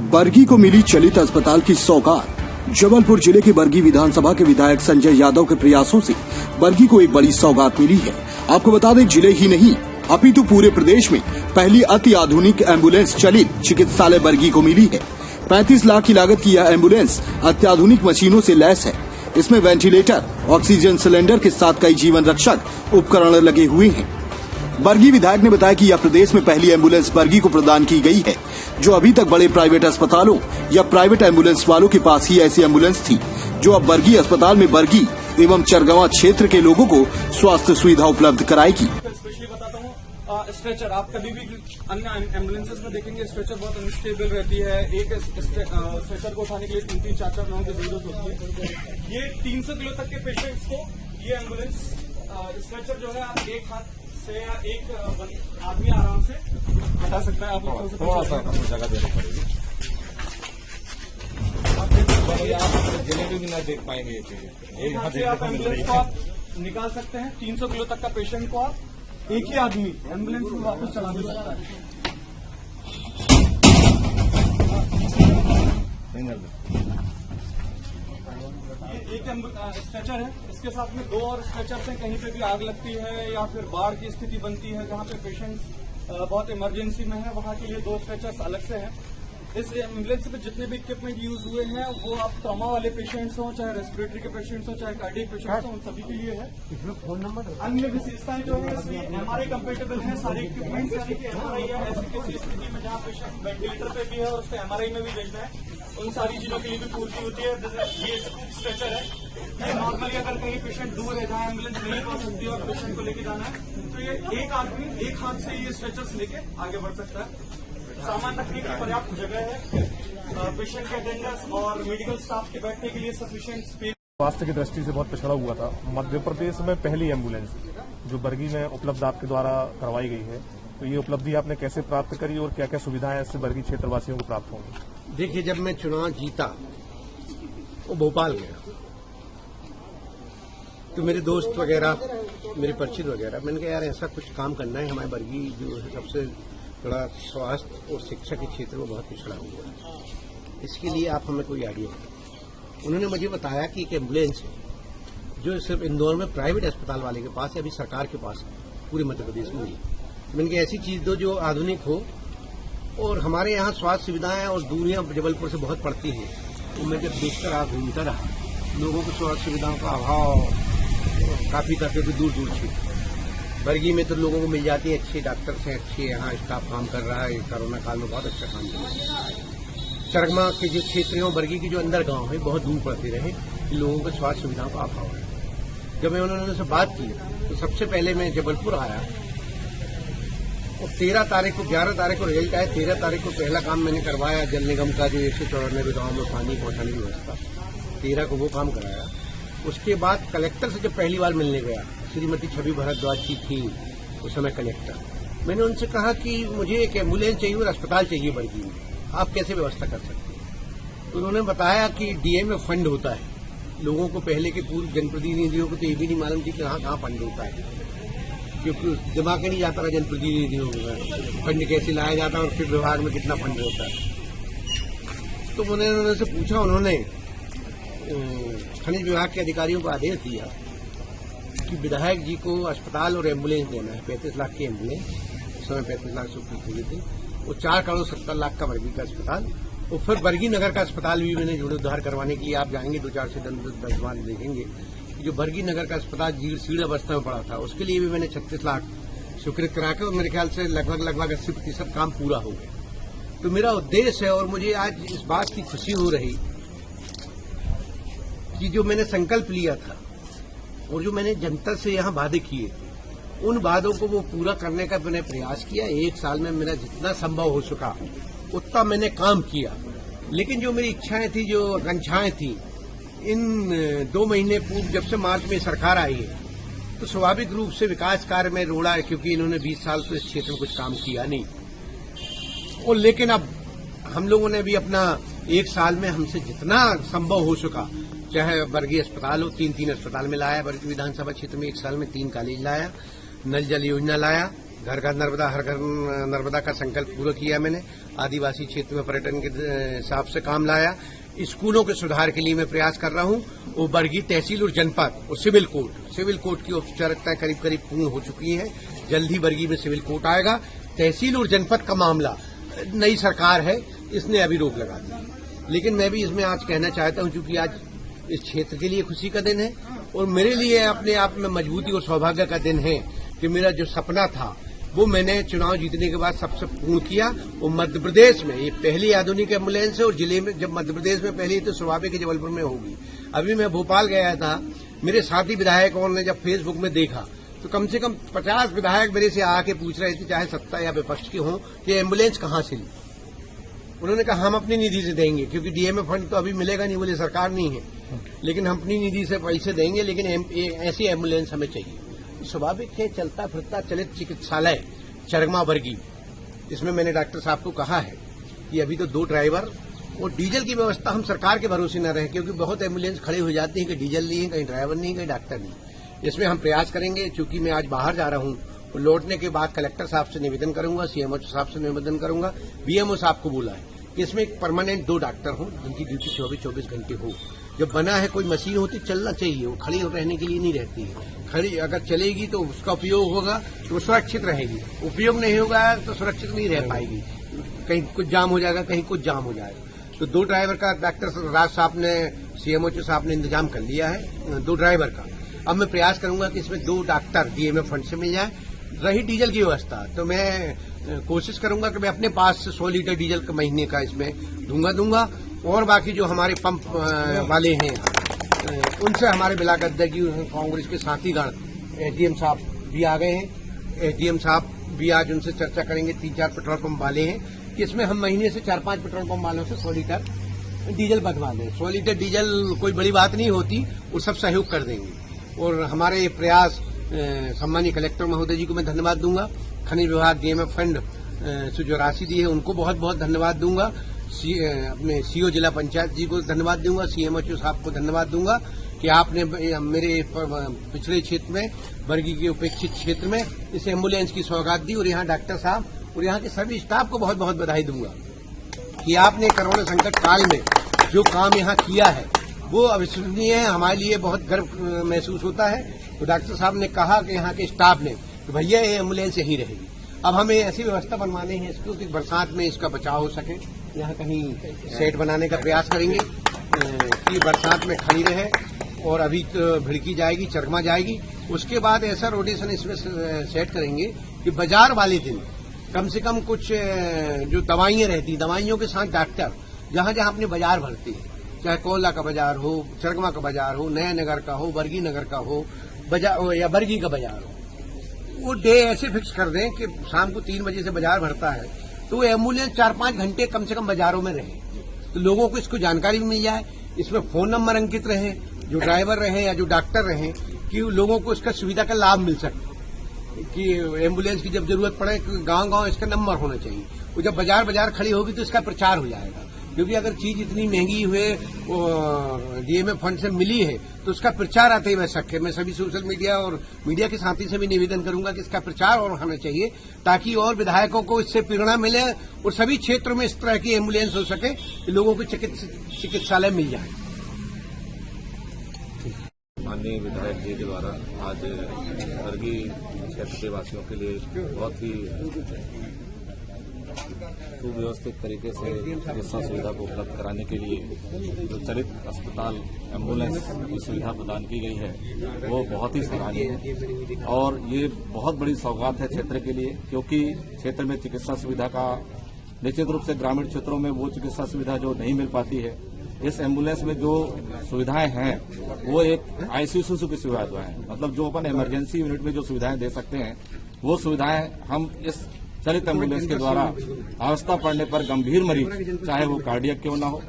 बरगी को मिली चलित अस्पताल की सौगात। जबलपुर जिले के बरगी विधानसभा के विधायक संजय यादव के प्रयासों से बरगी को एक बड़ी सौगात मिली है। आपको बता दें, जिले ही नहीं अपितु पूरे प्रदेश में पहली अति आधुनिक एम्बुलेंस चलित चिकित्सालय बरगी को मिली है। 35 लाख की लागत की यह एम्बुलेंस अत्याधुनिक मशीनों से लैस है। इसमें वेंटिलेटर, ऑक्सीजन सिलेंडर के साथ कई जीवन रक्षक उपकरण लगे हुए हैं। बरगी विधायक ने बताया कि यह प्रदेश में पहली एम्बुलेंस बरगी को प्रदान की गई है, जो अभी तक बड़े प्राइवेट अस्पतालों या प्राइवेट एम्बुलेंस वालों के पास ही ऐसी एम्बुलेंस थी, जो अब बरगी अस्पताल में बरगी एवं चरगवां क्षेत्र के लोगों को स्वास्थ्य सुविधा उपलब्ध कराएगी। स्पेशली बताता हूँ, स्ट्रेचर आप कभी भी अन्य एम्बुलेंसेज में देखेंगे स्ट्रेचर बहुत अनस्टेबल रहती है। एक स्ट्रेचर को उठाने के लिए 3-3, 4-4 लोगों की जरूरत होती है। ये 300 किलो तक के पेशेंट्स को ये एम्बुलेंस स्ट्रेचर जो है आप एक हाथ से या एक आदमी आराम से हटा सकता है। आप थोड़ा सा जगह देनी पड़ेगी। आप जलेबी भी ना देख पाएंगे ये चीजें। यहाँ से आप एम्बुलेंस को आप निकाल सकते हैं। 300 किलो तक का पेशेंट को आप एक ही आदमी एम्बुलेंस में वापस चला दे सकता है। ये एक स्ट्रेचर है, इसके साथ में 2 और स्ट्रेचर्स हैं। कहीं पे भी आग लगती है या फिर बाढ़ की स्थिति बनती है, जहाँ पे पेशेंट्स बहुत इमरजेंसी में है, वहाँ के लिए 2 स्ट्रेचर्स अलग से हैं। इस एम्बुलेंस में जितने भी इक्विपमेंट यूज हुए हैं वो आप ट्रॉमा वाले पेशेंट्स हों, चाहे रेस्पिरेटरी के पेशेंट्स हों, चाहे कार्डियक पेशेंट्स हों, उन सभी के लिए है। इसमें फोन नंबर अन्य विशेषताएं जो है इसमें MRI कंपेटेबल है सारे इक्विपमेंट्स, यानी कि MRI या ऐसी किसी स्थिति में जहाँ पेशेंट वेंटिलेटर पे भी है और उसको MRI में भी भेजना है, उन सारी चीजों के लिए भी पूर्ति होती है। जैसे ये स्ट्रेचर है, ये नॉर्मली अगर कहीं पेशेंट दूर है जहाँ एम्बुलेंस नहीं पहुंच सकती और पेशेंट को लेके जाना है, तो ये एक आदमी एक हाथ से ये स्ट्रेचर्स लेके आगे बढ़ सकता है। सामान रखने की पर्याप्त जगह है। पेशेंट के अटेंडर्स और मेडिकल स्टाफ के बैठने के लिए सफिशिएंट स्पेस। स्वास्थ्य की दृष्टि से बहुत पिछड़ा हुआ था। मध्य प्रदेश में पहली एम्बुलेंस जो बरगी में उपलब्ध आपके द्वारा करवाई गई है, तो ये उपलब्धि आपने कैसे प्राप्त करी और क्या क्या सुविधाएं इससे बरगी क्षेत्रवासियों को प्राप्त होंगी? देखिए, जब मैं चुनाव जीता वो भोपाल गया, तो मेरे दोस्त वगैरह, मेरे परिचित वगैरह, मैंने कहा यार ऐसा कुछ काम करना है। हमारे बरगी जो है सबसे थोड़ा स्वास्थ्य और शिक्षा के क्षेत्र में बहुत पिछड़ा हुआ है, इसके लिए आप हमें कोई आइडिया दें। उन्होंने मुझे बताया कि एक एम्बुलेंस है जो सिर्फ इंदौर में प्राइवेट अस्पताल वाले के पास है, अभी सरकार के पास पूरे मध्य प्रदेश में नहीं। मैंने कहा ऐसी चीज दो जो आधुनिक हो, और हमारे यहाँ स्वास्थ्य सुविधाएं और दूरियां जबलपुर से बहुत पड़ती हैं। तो मैं जब देखकर आ घूमता रहा, लोगों को स्वास्थ्य सुविधाओं का अभाव काफी तरह से दूर दूर थी। बरगी में तो लोगों को मिल जाती है, अच्छे डॉक्टर्स हैं, अच्छे यहाँ स्टाफ काम कर रहा है। कोरोना काल में बहुत अच्छा काम कर रहा है। चरगमा के जो क्षेत्र हैं, बरगी के जो अंदर गांव है, बहुत दूर पड़ते रहे, लोगों को स्वास्थ्य सुविधाओं का अभाव है। जब मैं उन्होंने से बात की तो सबसे पहले मैं जबलपुर आया और 13 तारीख को 11 तारीख को रिजल्ट आया। 13 तारीख को पहला काम मैंने करवाया जल निगम का जो 194 गाँव में पानी पहुंचाने की व्यवस्था, 13 को वो काम कराया। उसके बाद कलेक्टर से जब पहली बार मिलने गया, श्रीमती छवि भारद्वाज जी थी उस समय कलेक्टर, मैंने उनसे कहा कि मुझे एक एम्बुलेंस चाहिए और अस्पताल चाहिए बरगी में, आप कैसे व्यवस्था कर सकते हैं? तो उन्होंने बताया कि डीए में फंड होता है। लोगों को पहले के पूर्व जनप्रतिनिधियों को तो ये भी नहीं मालूम थी कि कहाँ फंड होता है, क्योंकि दिमाग नहीं जाता रहा जनप्रतिनिधियों को फंड कैसे लाया जाता है और फिर विभाग में कितना फंड होता है। तो मैंने उन्होंने से पूछा, उन्होंने खनिज विभाग के अधिकारियों को आदेश दिया कि विधायक जी को अस्पताल और एम्बुलेंस देना है। 35 लाख की एम्बुलेंस, उस समय 35 लाख से ऊपर थी, वो 4 करोड़ 70 लाख का बरगी का अस्पताल, और फिर बरगी नगर का अस्पताल भी मैंने जीर्णोद्धार करवाने के लिए, आप जाएंगे 2-4 से 10 बार देखेंगे, जो बरगी नगर का अस्पताल जीर्ण अवस्था में पड़ा था, उसके लिए भी मैंने 36 लाख स्वीकृत करा के, और मेरे ख्याल से लगभग 80% काम पूरा हो गया। तो मेरा उद्देश्य है, और मुझे आज इस बात की खुशी हो रही कि जो मैंने संकल्प लिया था और जो मैंने जनता से यहाँ वादे किए थे, उन वादों को वो पूरा करने का मैंने प्रयास किया। 1 साल में मेरा जितना संभव हो सका उतना मैंने काम किया। लेकिन जो मेरी इच्छाएं थी, जो आकांक्षाएं थी, इन 2 महीने पूर्व जब से मार्च में सरकार आई है, तो स्वाभाविक रूप से विकास कार्य में रोड़ा है, क्योंकि इन्होंने 20 साल तो इस क्षेत्र में कुछ काम किया नहीं। और लेकिन अब हम लोगों ने भी अपना 1 साल में हमसे जितना संभव हो सका, चाहे बरगी अस्पताल हो, 3 अस्पताल में लाया बरगी विधानसभा क्षेत्र में, 1 साल में 3 कॉलेज लाया, नल जल योजना लाया, घर घर नर्मदा हर घर नर्मदा का संकल्प पूरा किया मैंने। आदिवासी क्षेत्र में पर्यटन के हिसाब से काम लाया। स्कूलों के सुधार के लिए मैं प्रयास कर रहा हूं। वो बरगी तहसील और जनपद और सिविल कोर्ट की औपचारिकताएं करीब करीब पूर्ण हो चुकी हैं। जल्द ही बरगी में सिविल कोर्ट आएगा। तहसील और जनपद का मामला नई सरकार है, इसने अभी रोक लगा दी। लेकिन मैं भी इसमें आज कहना चाहता हूं, क्योंकि आज इस क्षेत्र के लिए खुशी का दिन है और मेरे लिए अपने आप में मजबूती और सौभाग्य का दिन है कि मेरा जो सपना था वो मैंने चुनाव जीतने के बाद सबसे पूर्ण किया। वो मध्य प्रदेश में ये पहली आधुनिक एम्बुलेंस है और जिले में जब मध्य प्रदेश में पहली तो स्वाभाविक है जबलपुर में होगी। अभी मैं भोपाल गया था, मेरे साथी विधायकों ने जब फेसबुक में देखा तो कम से कम 50 विधायक मेरे से आके पूछ रहे थे, चाहे सत्ता या विपक्ष के हों, कि एम्बुलेंस कहां से ली। उन्होंने कहा हम अपनी निधि से देंगे, क्योंकि डीएमए फंड तो अभी मिलेगा नहीं, बोले सरकार नहीं है, लेकिन हम अपनी निधि से पैसे देंगे, लेकिन ऐसी एम्बुलेंस हमें चाहिए। स्वाभाविक है, चलता फिरता चलित चिकित्सालय चरगमा बरगी, इसमें मैंने डॉक्टर साहब को कहा है कि अभी तो 2 ड्राइवर और डीजल की व्यवस्था हम सरकार के भरोसे न रहे, क्योंकि बहुत एम्बुलेंस खड़ी हो जाती है कि डीजल नहीं है, कहीं ड्राइवर नहीं, कहीं डॉक्टर नहीं। इसमें हम प्रयास करेंगे। चूंकि मैं आज बाहर जा रहा हूं, तो लौटने के बाद कलेक्टर साहब से निवेदन करूंगा, सीएमओ साहब से निवेदन करूंगा, बीएमओ साहब को बोला है कि इसमें एक परमानेंट 2 डॉक्टर हों जिनकी ड्यूटी 24 घंटे हो। जब बना है कोई मशीन होती चलना चाहिए, वो खड़ी रहने के लिए नहीं रहती है। खड़ी अगर चलेगी तो उसका उपयोग होगा तो वो सुरक्षित रहेगी, उपयोग नहीं होगा तो सुरक्षित नहीं रह पाएगी। कहीं कुछ जाम हो जाएगा, कहीं कुछ जाम हो जाएगा। तो 2 ड्राइवर का डॉक्टर राज साहब ने, सीएमओ साहब ने इंतजाम कर लिया है 2 ड्राइवर का। अब मैं प्रयास करूंगा कि इसमें 2 डॉक्टर डीएमए फंड से मिल जाए। रही डीजल की व्यवस्था, तो मैं कोशिश करूंगा कि मैं अपने पास से 100 लीटर डीजल का महीने का इसमें दूंगा। और बाकी जो हमारे पंप वाले हैं उनसे हमारे ब्लॉक अध्यक्ष कांग्रेस के साथीगण एसडीएम साहब भी आ गए हैं। एसडीएम साहब भी आज उनसे चर्चा करेंगे। 3-4 पेट्रोल पंप वाले हैं कि इसमें हम महीने से 4-5 पेट्रोल पंप वालों से 100 लीटर डीजल बंधवा दें। 100 लीटर डीजल कोई बड़ी बात नहीं होती, वो सब सहयोग कर देंगे। और हमारे ये प्रयास, सम्मानीय कलेक्टर महोदय जी को मैं धन्यवाद दूंगा। खनिज विभाग डीएमए फंड से जो राशि दी है उनको बहुत बहुत धन्यवाद दूंगा। अपने सीओ जिला पंचायत जी को धन्यवाद दूंगा, सीएमओ साहब को धन्यवाद दूंगा कि आपने मेरे पिछड़े क्षेत्र में, बरगी के उपेक्षित क्षेत्र में इस एम्बुलेंस की सौगात दी। और यहाँ डॉक्टर साहब और यहाँ के सभी स्टाफ को बहुत बहुत बधाई दूंगा कि आपने कोरोना संकट काल में जो काम यहाँ किया है वो अविस्मरणीय है। हमारे लिए बहुत गर्व महसूस होता है। तो डॉक्टर साहब ने कहा कि यहाँ के स्टाफ ने कि भैया ये एम्बुलेंस यहीं रहेगी। अब हमें ऐसी व्यवस्था बनवानी है इसको कि बरसात में इसका बचाव हो सके। यहाँ कहीं सेट बनाने का प्रयास करेंगे कि बरसात में खड़ी रहे। और अभी तो भिड़की जाएगी, चरगमा जाएगी, उसके बाद ऐसा रोटेशन इसमें सेट करेंगे कि बाजार वाले दिन कम से कम कुछ जो दवाइयां रहती, दवाइयों के साथ डॉक्टर जहां जहां अपने बाजार भरते हैं, चाहे कोला का बाजार हो, चरगमा का बाजार हो, नया नगर का हो, बरगी नगर का हो, या बरगी का बाजार हो, वो डे ऐसे फिक्स कर दें कि शाम को 3 बजे से बाजार भरता है तो एम्बुलेंस 4-5 घंटे कम से कम बाजारों में रहे, तो लोगों को इसको जानकारी भी मिल जाए। इसमें फोन नंबर अंकित रहे, जो ड्राइवर रहे या जो डॉक्टर रहे, कि लोगों को इसका सुविधा का लाभ मिल सके। कि एम्बुलेंस की जब जरूरत पड़े गांव-गांव इसका नंबर होना चाहिए। वो जब बाजार खड़ी होगी तो इसका प्रचार हो जाएगा। क्योंकि अगर चीज इतनी महंगी हुए डीएमए फंड से मिली है तो उसका प्रचार आते ही बच सके। मैं सभी सोशल मीडिया और मीडिया के साथी से भी निवेदन करूंगा कि इसका प्रचार और होना चाहिए, ताकि और विधायकों को इससे प्रेरणा मिले और सभी क्षेत्रों में इस तरह की एम्बुलेंस हो सके कि लोगों को चिकित्सालय मिल जाए। माननीय विधायक जी के द्वारा आज बरगी क्षेत्र के वासियों के लिए बहुत ही सुव्यवस्थित तरीके से चिकित्सा सुविधा को उपलब्ध कराने के लिए जो चलित अस्पताल एम्बुलेंस की सुविधा प्रदान की गई है वो बहुत ही सराहनीय है। और ये बहुत बड़ी सौगात है क्षेत्र के लिए, क्योंकि क्षेत्र में चिकित्सा सुविधा का निश्चित रूप से ग्रामीण क्षेत्रों में वो चिकित्सा सुविधा जो नहीं मिल पाती है, इस एम्बुलेंस में जो सुविधाएं हैं वो एक आईसीयू की सुविधा है, मतलब जो अपन इमरजेंसी यूनिट में जो सुविधाएं दे सकते हैं वो सुविधाएं हम इस चलित एम्बुलेंस के द्वारा आवश्यकता पड़ने पर गंभीर मरीज, चाहे वो कार्डियक क्यों ना हो,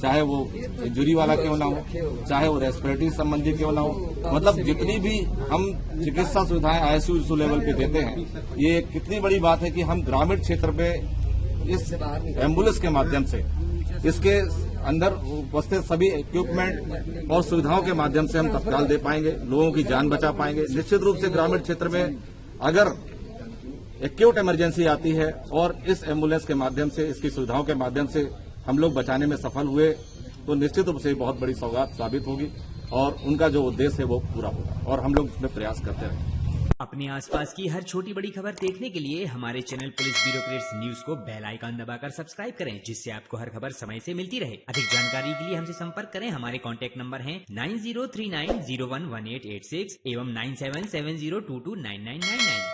चाहे वो इंजरी वाला क्यों ना हो, चाहे वो रेस्पिरेटरी संबंधी क्यों ना हो, मतलब जितनी भी हम चिकित्सा सुविधाएं आईसीयू लेवल पे देते हैं, ये कितनी बड़ी बात है कि हम ग्रामीण क्षेत्र में इस एम्बुलेंस के माध्यम से इसके अंदर उपस्थित सभी इक्विपमेंट और सुविधाओं के माध्यम से हम तत्काल दे पाएंगे, लोगों की जान बचा पाएंगे। निश्चित रूप से ग्रामीण क्षेत्र में अगर एक्यूट इमरजेंसी आती है और इस एम्बुलेंस के माध्यम से, इसकी सुविधाओं के माध्यम से हम लोग बचाने में सफल हुए तो निश्चित रूप से बहुत बड़ी सौगात साबित होगी और उनका जो उद्देश्य है वो पूरा होगा और हम लोग इसमें प्रयास करते रहेंगे। अपने आसपास की हर छोटी बड़ी खबर देखने के लिए हमारे चैनल पुलिस ब्यूरोक्रेट्स न्यूज को बेल आइकन दबाकर सब्सक्राइब करें, जिससे आपको हर खबर समय से मिलती रहे। अधिक जानकारी के लिए हमसे संपर्क करें। हमारे कॉन्टैक्ट नंबर हैं 9039011886 एवं 9770229999।